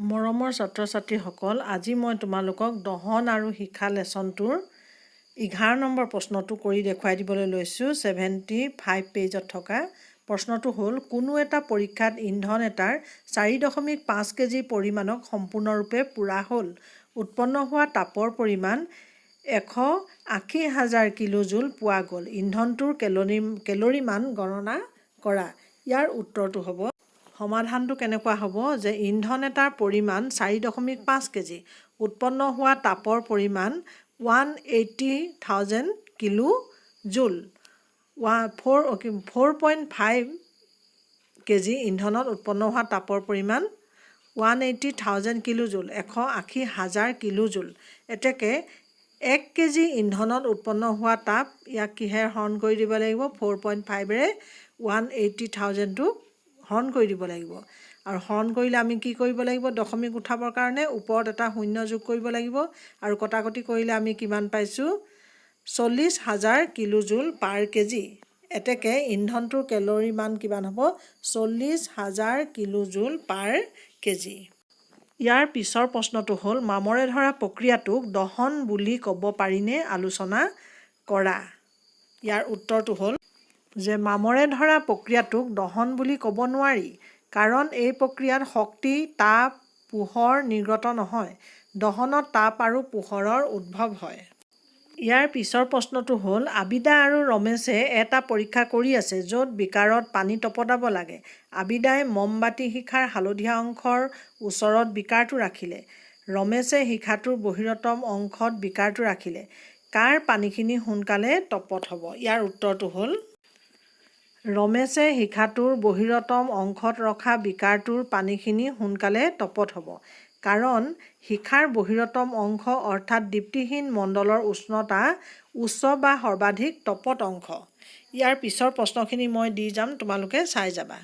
মৰমৰ ছাত্ৰ-ছাত্ৰীসকল, আজি মই তোমালোকক দহন আৰু শিক্ষা লেচনটোৰ 11 নম্বৰ প্ৰশ্নটো কৰি দেখুৱাই দিবলৈ লৈছোঁ। 75 পেজত থকা প্ৰশ্নটো হ'ল, কোনো এটা পৰীক্ষাত ইন্ধন এটাৰ 4.5 কেজি পৰিমাণক সম্পূৰ্ণৰূপে পোৰা হ'ল। উৎপন্ন হোৱা তাপৰ পৰিমাণ 180,000 কিলোজুল পোৱা গ'ল। ইন্ধনটোৰ কেলৰি মান গণনা কৰা। ইয়াৰ উত্তৰটো হ'ব, সমাধানটো কেনেকুৱা হ'ব যে ইন্ধন এটাৰ পৰিমাণ 4.5 কেজি, উৎপন্ন হোৱা তাপৰ পৰিমাণ 180,000 কিলো জুল। 4.5 কেজি ইন্ধনত উৎপন্ন হোৱা তাপৰ পৰিমাণ 180,000 কিলো জুল, 180,000 কিলো জুল। এতেকে 1 কেজি ইন্ধনত উৎপন্ন হোৱা তাপ, ইয়াক কিহেৰে হৰণ কৰি দিব লাগিব? 4.5ৰে 180,000টো হৰণ কৰি দিব লাগিব। আৰু হৰণ কৰিলে আমি কি কৰিব লাগিব? দশমিক উঠাবৰ কাৰণে ওপৰত এটা শূন্য যোগ কৰিব লাগিব। আৰু কটাকটি কৰিলে আমি কিমান পাইছোঁ? 40,000 কিলোজুল পাৰ কেজি। এতেকে ইন্ধনটোৰ কেলৰি মান কিমান হ'ব? 40,000 কিলোজুল পাৰ কেজি। ইয়াৰ পিছৰ প্ৰশ্নটো হ'ল, মামৰে ধৰা প্ৰক্ৰিয়াটোক দহন বুলি ক'ব পাৰিনে? আলোচনা কৰা। ইয়াৰ উত্তৰটো হ'ল যে মামৰে ধৰা প্ৰক্ৰিয়াটোক দহন বুলি ক'ব নোৱাৰি, কাৰণ এই প্ৰক্ৰিয়াত শক্তি, তাপ, পোহৰ নিৰ্গত নহয়। দহনত তাপ আৰু পোহৰৰ উদ্ভৱ হয়। ইয়াৰ পিছৰ প্ৰশ্নটো হ'ল, আবিদা আৰু ৰমেশে এটা পৰীক্ষা কৰি আছে য'ত বিকাৰত পানী তপতাব লাগে। আবিদাই মমবাতি শিখাৰ হালধীয়া অংশৰ ওচৰত বিকাৰটো ৰাখিলে। ৰমেশে শিখাটোৰ বহিৰতম অংশত বিকাৰটো ৰাখিলে। কাৰ পানীখিনি সোনকালে তপত হ'ব? ইয়াৰ উত্তৰটো হ'ল, ৰমেশে শিখাটোৰ বহিৰতম অংশত ৰখা বিকাৰটোৰ পানীখিনি সোনকালে তপত হ'ব। কাৰণ শিখাৰ বহিৰতম অংশ অৰ্থাৎ দীপ্তিহীন মণ্ডলৰ উষ্ণতা উচ্চ বা সৰ্বাধিক তপত অংশ। ইয়াৰ পিছৰ প্ৰশ্নখিনি মই দি যাম, তোমালোকে চাই যাবা।